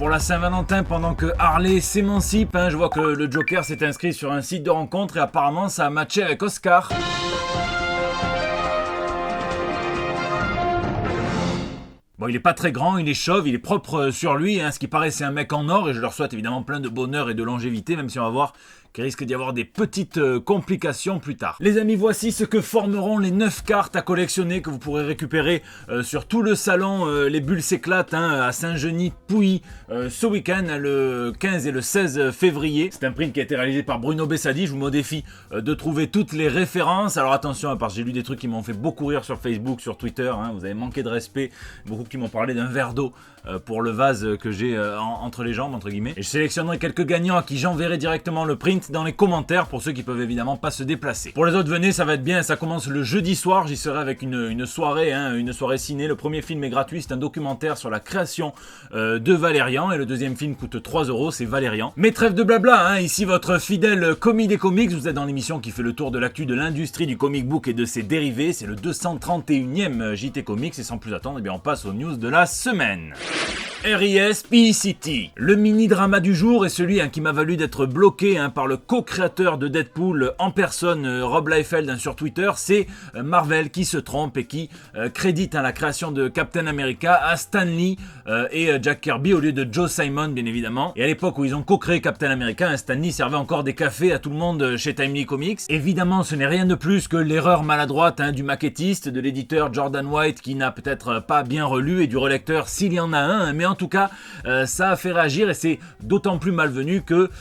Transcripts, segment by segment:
pour la Saint-Valentin pendant que Harley s'émancipe. Je vois que le Joker s'est inscrit sur un site de rencontre et apparemment ça a matché avec Oscar. Bon, il est pas très grand, il est chauve, il est propre sur lui, ce qui paraît c'est un mec en or et je leur souhaite évidemment plein de bonheur et de longévité, même si on va voir qu'il risque d'y avoir des petites complications plus tard. Les amis, voici ce que formeront les 9 cartes à collectionner que vous pourrez récupérer sur tout le salon Les Bulles s'éclatent à Saint-Genis-Pouilly ce week-end, le 15 et le 16 février. C'est un print qui a été réalisé par Bruno Bessadi. Je vous mets au défi de trouver toutes les références. Alors attention, parce que j'ai lu des trucs qui m'ont fait beaucoup rire sur Facebook, sur Twitter. Vous avez manqué de respect. Beaucoup qui m'ont parlé d'un verre d'eau pour le vase que j'ai entre les jambes, entre guillemets. Et je sélectionnerai quelques gagnants à qui j'enverrai directement le print dans les commentaires pour ceux qui peuvent évidemment pas se déplacer. Pour les autres, venez, ça va être bien. Ça commence le jeudi soir. J'y serai avec une soirée, une soirée ciné. Le premier film est gratuit. C'est un documentaire sur la création de Valérian. Et le deuxième film coûte 3 €. C'est Valérian. Mais trêve de blabla. Ici, votre fidèle commis des comics. Vous êtes dans l'émission qui fait le tour de l'actu de l'industrie du comic book et de ses dérivés. C'est le 231e JT Comics. Et sans plus attendre, on passe aux news de la semaine. RIS P-City. Le mini-drama du jour est celui qui m'a valu d'être bloqué par le co-créateur de Deadpool en personne, Rob Liefeld sur Twitter. C'est Marvel qui se trompe et qui crédite la création de Captain America à Stan Lee et Jack Kirby au lieu de Joe Simon, bien évidemment. Et à l'époque où ils ont co-créé Captain America, Stan Lee servait encore des cafés à tout le monde chez Timely Comics. Évidemment, ce n'est rien de plus que l'erreur maladroite du maquettiste, de l'éditeur Jordan White qui n'a peut-être pas bien relu et du relecteur s'il y en a un, mais en tout cas, ça a fait réagir et c'est d'autant plus malvenu que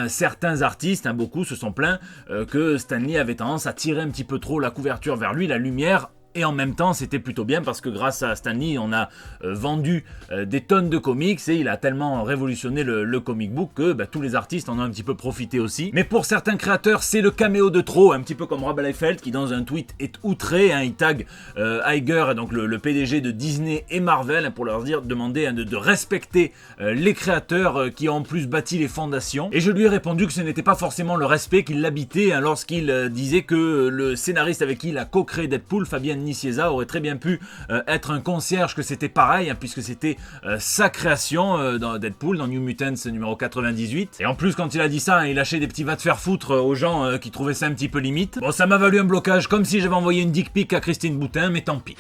certains artistes, beaucoup se sont plaints que Stan Lee avait tendance à tirer un petit peu trop la couverture vers lui, la lumière. Et en même temps, c'était plutôt bien parce que grâce à Stan Lee, on a vendu des tonnes de comics et il a tellement révolutionné le comic book que tous les artistes en ont un petit peu profité aussi. Mais pour certains créateurs, c'est le caméo de trop, un petit peu comme Rob Liefeld qui dans un tweet est outré, il tag Iger, donc le PDG de Disney et Marvel, pour leur demander de respecter les créateurs qui ont en plus bâti les fondations. Et je lui ai répondu que ce n'était pas forcément le respect qui l'habitait lorsqu'il disait que le scénariste avec qui il a co-créé Deadpool, Fabien Nicieza, aurait très bien pu être un concierge, que c'était pareil puisque c'était sa création dans Deadpool, dans New Mutants numéro 98. Et en plus quand il a dit ça, il lâchait des petits va te faire foutre aux gens qui trouvaient ça un petit peu limite. Bon, ça m'a valu un blocage comme si j'avais envoyé une dick pic à Christine Boutin, mais tant pis.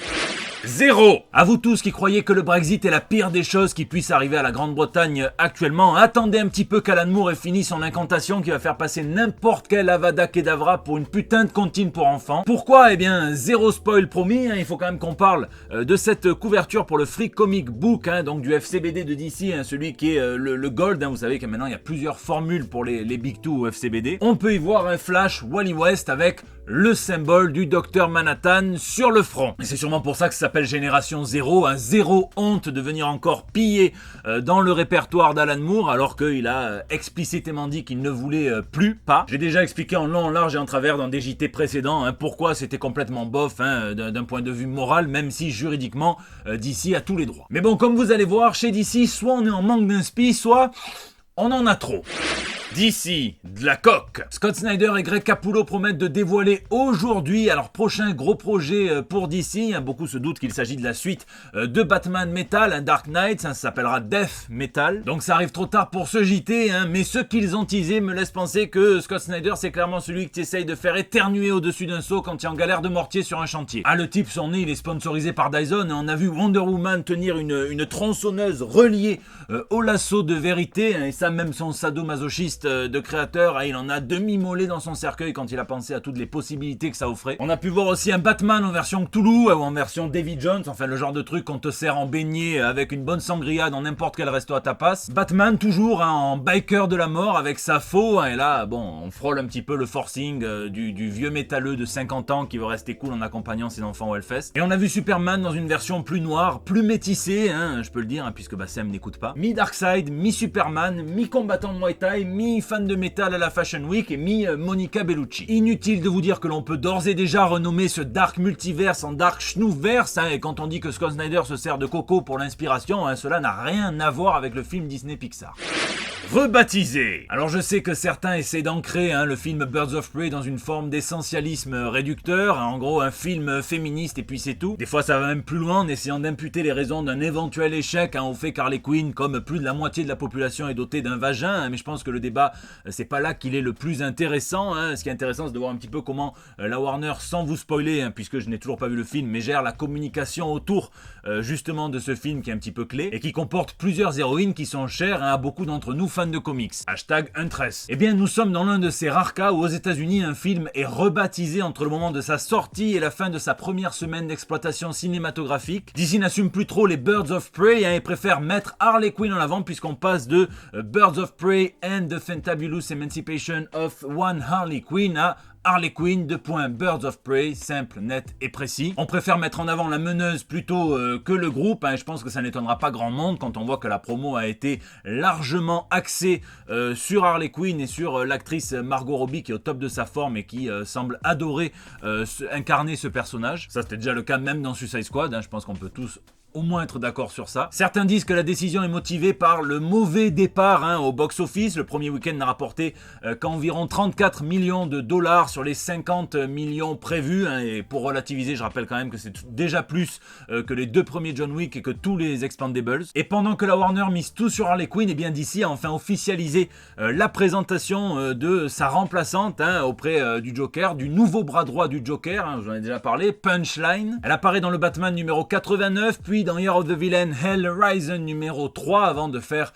0. À vous tous qui croyez que le Brexit est la pire des choses qui puisse arriver à la Grande-Bretagne actuellement, attendez un petit peu qu'Alan Moore ait fini son incantation qui va faire passer n'importe quel Avada Kedavra pour une putain de comptine pour enfants. Pourquoi ? Zéro spoil promis, il faut quand même qu'on parle de cette couverture pour le Free Comic Book, donc du FCBD de DC, celui qui est le Gold, vous savez que maintenant il y a plusieurs formules pour les Big Two au FCBD. On peut y voir un flash Wally West avec le symbole du Docteur Manhattan sur le front. Et c'est sûrement pour ça que ça s'appelle Génération Zéro, zéro honte de venir encore piller dans le répertoire d'Alan Moore alors qu'il a explicitement dit qu'il ne voulait plus pas. J'ai déjà expliqué en long, en large et en travers dans des JT précédents pourquoi c'était complètement bof d'un point de vue moral, même si juridiquement DC a tous les droits. Mais bon, comme vous allez voir, chez DC, soit on est en manque d'inspi, soit on en a trop. DC, de la coque. Scott Snyder et Greg Capullo promettent de dévoiler aujourd'hui leur prochain gros projet pour DC. Beaucoup se doutent qu'il s'agit de la suite de Batman Metal, Dark Knight, ça s'appellera Death Metal. Donc ça arrive trop tard pour ce JT, mais ce qu'ils ont teasé me laisse penser que Scott Snyder c'est clairement celui qui essaye de faire éternuer au-dessus d'un seau quand il est en galère de mortier sur un chantier. Le type, son nez, il est sponsorisé par Dyson et on a vu Wonder Woman tenir une tronçonneuse reliée au lasso de vérité, et ça même son sadomasochiste de créateur, il en a demi-mollet dans son cercueil quand il a pensé à toutes les possibilités que ça offrait. On a pu voir aussi un Batman en version Cthulhu ou en version Davy Jones, enfin le genre de truc qu'on te sert en beignet avec une bonne sangria dans n'importe quel resto à tapas. Batman toujours en biker de la mort avec sa faux, et là on frôle un petit peu le forcing du vieux métalleux de 50 ans qui veut rester cool en accompagnant ses enfants au Hellfest. Et on a vu Superman dans une version plus noire, plus métissée, je peux le dire puisque Sam n'écoute pas. Mi-Darkseid, mi-Superman, mi-combattant de Muay Thai, mi-fan de métal à la Fashion Week et mi-Monica Bellucci. Inutile de vous dire que l'on peut d'ores et déjà renommer ce Dark Multiverse en Dark Schnoofverse, et quand on dit que Scott Snyder se sert de coco pour l'inspiration, cela n'a rien à voir avec le film Disney Pixar. rebaptisé. Alors je sais que certains essaient d'ancrer le film Birds of Prey dans une forme d'essentialisme réducteur, en gros un film féministe et puis c'est tout. Des fois ça va même plus loin en essayant d'imputer les raisons d'un éventuel échec au fait qu'Harley Quinn, comme plus de la moitié de la population, est dotée d'un vagin, mais je pense que le débat c'est pas là qu'il est le plus intéressant. Ce qui est intéressant c'est de voir un petit peu comment la Warner, sans vous spoiler, puisque je n'ai toujours pas vu le film, mais gère la communication autour justement de ce film qui est un petit peu clé et qui comporte plusieurs héroïnes qui sont chères à beaucoup d'entre nous fans de comics. #Huntress. Eh bien nous sommes dans l'un de ces rares cas où aux États-Unis un film est rebaptisé entre le moment de sa sortie et la fin de sa première semaine d'exploitation cinématographique. DC n'assume plus trop les Birds of Prey et préfère mettre Harley Quinn en avant puisqu'on passe de Birds of Prey and the Fantabulous Emancipation of One Harley Quinn à Harley Quinn, Birds of Prey, simple, net et précis. On préfère mettre en avant la meneuse plutôt que le groupe, je pense que ça n'étonnera pas grand monde quand on voit que la promo a été largement axée sur Harley Quinn et sur l'actrice Margot Robbie qui est au top de sa forme et qui semble adorer incarner ce personnage. Ça c'était déjà le cas même dans Suicide Squad, je pense qu'on peut tous au moins être d'accord sur ça. Certains disent que la décision est motivée par le mauvais départ au box-office. Le premier week-end n'a rapporté qu'environ 34 millions de dollars sur les 50 millions prévus. Et pour relativiser, je rappelle quand même que c'est déjà plus que les 2 premiers John Wick et que tous les Expendables. Et pendant que la Warner mise tout sur Harley Quinn, et bien DC a enfin officialisé la présentation de sa remplaçante auprès du Joker, du nouveau bras droit du Joker, j'en ai déjà parlé, Punchline. Elle apparaît dans le Batman numéro 89, puis dans Year of the Villain Hellraiser numéro 3 avant de faire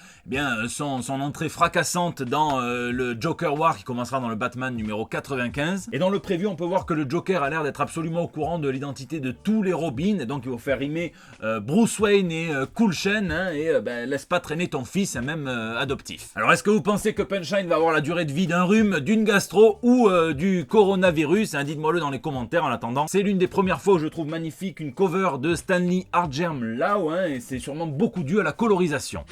son entrée fracassante dans le Joker War qui commencera dans le Batman numéro 95. Et dans le preview on peut voir que le Joker a l'air d'être absolument au courant de l'identité de tous les Robins et donc il va faire rimer Bruce Wayne et Cool Shen laisse pas traîner ton fils même adoptif. Alors est-ce que vous pensez que Punchline va avoir la durée de vie d'un rhume, d'une gastro ou du coronavirus? Dites-moi le dans les commentaires en attendant. C'est l'une des premières fois où je trouve magnifique une cover de Stanley Artgerm là et c'est sûrement beaucoup dû à la colorisation.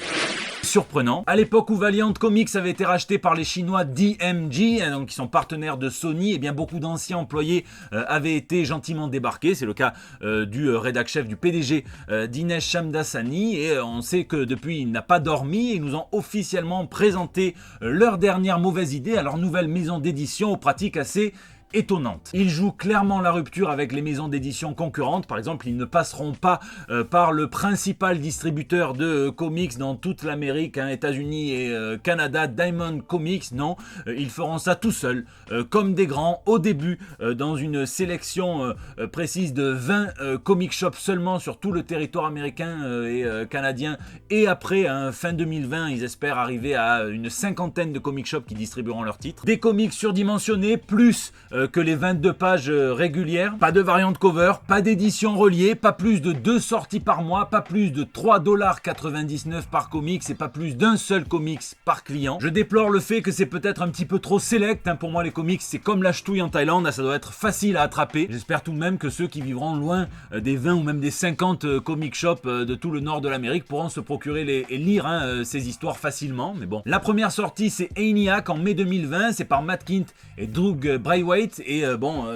Surprenant. À l'époque où Valiant Comics avait été racheté par les Chinois DMG, donc qui sont partenaires de Sony, et bien beaucoup d'anciens employés avaient été gentiment débarqués. C'est le cas du rédac chef, du PDG Dinesh Shamdasani, et on sait que depuis il n'a pas dormi. Ils nous ont officiellement présenté leur dernière mauvaise idée à leur nouvelle maison d'édition aux pratiques assez étonnante. Ils jouent clairement la rupture avec les maisons d'édition concurrentes. Par exemple, ils ne passeront pas par le principal distributeur de comics dans toute l'Amérique, États-Unis et Canada, Diamond Comics. Non, ils feront ça tout seuls, comme des grands, au début, dans une sélection précise de 20 comic shops seulement sur tout le territoire américain et canadien. Et après, fin 2020, ils espèrent arriver à une 50aine de comic shops qui distribueront leurs titres. Des comics surdimensionnés, plus que les 22 pages régulières, pas de variante cover, pas d'édition reliée, pas plus de 2 sorties par mois, pas plus de 3,99$ par comics et pas plus d'un seul comics par client. Je déplore le fait que c'est peut-être un petit peu trop select, pour moi les comics c'est comme la ch'touille en Thaïlande, ça doit être facile à attraper. J'espère tout de même que ceux qui vivront loin des 20 ou même des 50 comic shops de tout le nord de l'Amérique pourront se procurer et lire ces histoires facilement, mais bon. La première sortie c'est ENIAC en mai 2020, c'est par Matt Kindt et Doug Braithwaite. Et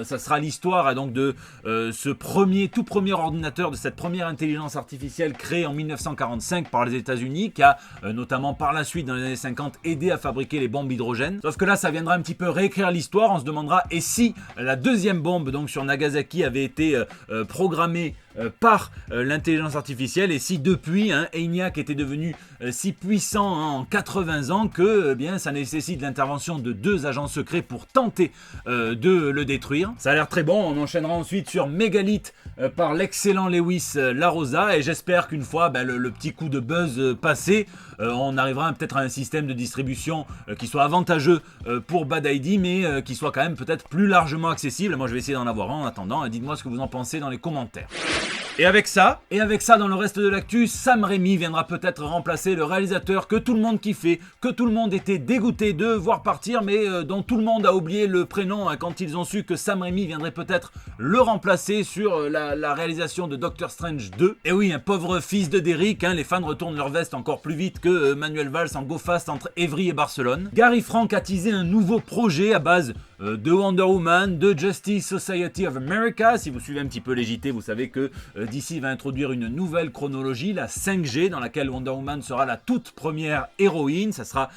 ça sera l'histoire donc de ce tout premier ordinateur, de cette première intelligence artificielle créée en 1945 par les États-Unis, qui a notamment par la suite dans les années 50 aidé à fabriquer les bombes hydrogène. Sauf que là ça viendra un petit peu réécrire l'histoire. On se demandera et si la deuxième bombe donc sur Nagasaki avait été programmée par l'intelligence artificielle et si depuis ENIAC était devenu si puissant en 80 ans que ça nécessite l'intervention de 2 agents secrets pour tenter de le détruire. Ça a l'air très bon. On enchaînera ensuite sur Mégalith par l'excellent Lewis Larosa et j'espère qu'une fois le petit coup de buzz passé, on arrivera peut-être à un système de distribution qui soit avantageux pour Bad ID mais qui soit quand même peut-être plus largement accessible. Moi je vais essayer d'en avoir un en attendant. Dites-moi ce que vous en pensez dans les commentaires. Et avec ça, dans le reste de l'actu, Sam Raimi viendra peut-être remplacer le réalisateur que tout le monde kiffait, que tout le monde était dégoûté de voir partir, mais dont tout le monde a oublié le prénom quand ils ont su que Sam Raimi viendrait peut-être le remplacer sur la réalisation de Doctor Strange 2. Et oui, un pauvre fils de Derrick, les fans retournent leur veste encore plus vite que Manuel Valls en go fast entre Évry et Barcelone. Gary Frank a teasé un nouveau projet à base de Wonder Woman, de Justice Society of America. Si vous suivez un petit peu les JT, vous savez que DC va introduire une nouvelle chronologie, la 5G, dans laquelle Wonder Woman sera la toute première héroïne. Ça sera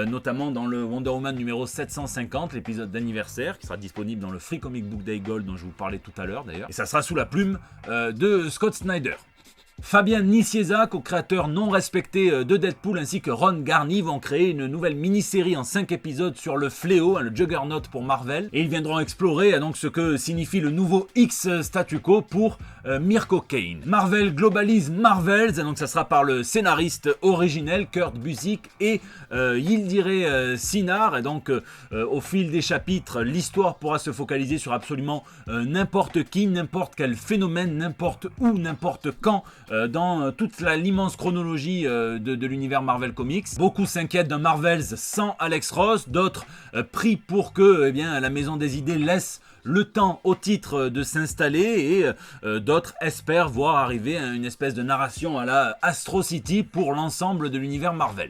notamment dans le Wonder Woman numéro 750, l'épisode d'anniversaire, qui sera disponible dans le Free Comic Book Day Gold dont je vous parlais tout à l'heure d'ailleurs. Et ça sera sous la plume de Scott Snyder. Fabian Nicieza, co-créateur non respecté de Deadpool, ainsi que Ron Garney vont créer une nouvelle mini-série en 5 épisodes sur le Fléau, le Juggernaut pour Marvel. Et ils viendront explorer donc ce que signifie le nouveau X statu quo pour Mirko Kane. Marvel globalise Marvels, donc ça sera par le scénariste originel Kurt Busiek et Yildiray Cinar. Et donc au fil des chapitres, l'histoire pourra se focaliser sur absolument n'importe qui, n'importe quel phénomène, n'importe où, n'importe quand, dans toute l'immense chronologie de l'univers Marvel Comics. Beaucoup s'inquiètent d'un Marvels sans Alex Ross, d'autres prient pour que la Maison des Idées laisse le temps au titre de s'installer et d'autres espèrent voir arriver une espèce de narration à la Astro City pour l'ensemble de l'univers Marvel.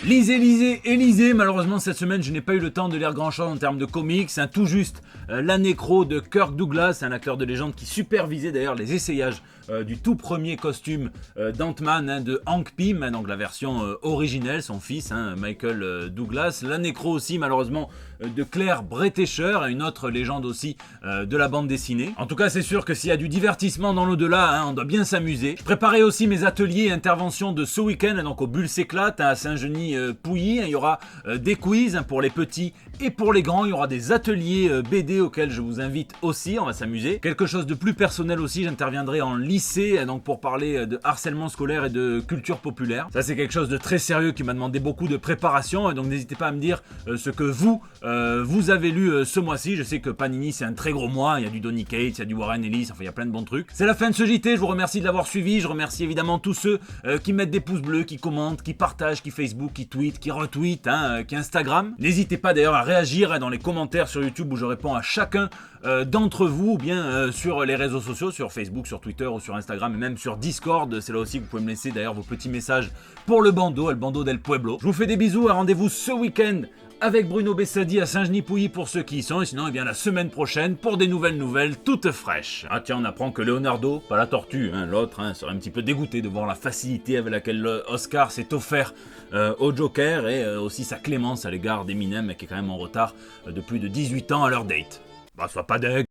Lisez, malheureusement cette semaine je n'ai pas eu le temps de lire grand chose en termes de comics, tout juste la nécro de Kirk Douglas, un acteur de légende qui supervisait d'ailleurs les essayages du tout premier costume d'Ant-Man de Hank Pym, donc la version originelle, son fils Michael Douglas, la nécro aussi malheureusement de Claire Bretécher, une autre légende aussi de la bande dessinée. En tout cas c'est sûr que s'il y a du divertissement dans l'au-delà, on doit bien s'amuser. Je préparais aussi mes ateliers et interventions de ce week-end, donc au Bulle s'éclate à Saint-Genis-Pouilly. Il y aura des quiz pour les petits et pour les grands, il y aura des ateliers BD auxquels je vous invite aussi, on va s'amuser. Quelque chose de plus personnel aussi, j'interviendrai en lycée donc pour parler de harcèlement scolaire et de culture populaire. Ça c'est quelque chose de très sérieux qui m'a demandé beaucoup de préparation, donc n'hésitez pas à me dire ce que vous avez lu ce mois-ci. Je sais que Panini c'est un très gros mois, il y a du Donny Cates, il y a du Warren Ellis, enfin il y a plein de bons trucs. C'est la fin de ce JT, je vous remercie de l'avoir suivi, je remercie évidemment tous ceux qui mettent des pouces bleus, qui commentent, qui partagent, qui Facebook, qui tweetent, qui retweetent, qui Instagram. N'hésitez pas d'ailleurs à réagir dans les commentaires sur YouTube où je réponds à chacun d'entre vous, ou bien sur les réseaux sociaux, sur Facebook, sur Twitter ou sur Instagram, et même sur Discord. C'est là aussi que vous pouvez me laisser d'ailleurs vos petits messages pour le bando, El Bando del Pueblo. Je vous fais des bisous, rendez-vous ce week-end avec Bruno Bessadi à Saint-Genis-Pouilly pour ceux qui y sont, et sinon la semaine prochaine pour des nouvelles toutes fraîches. Ah tiens, on apprend que Leonardo, pas la tortue, l'autre, serait un petit peu dégoûté de voir la facilité avec laquelle Oscar s'est offert au Joker, et aussi sa clémence à l'égard d'Eminem qui est quand même en retard de plus de 18 ans à leur date. Bah sois pas deg.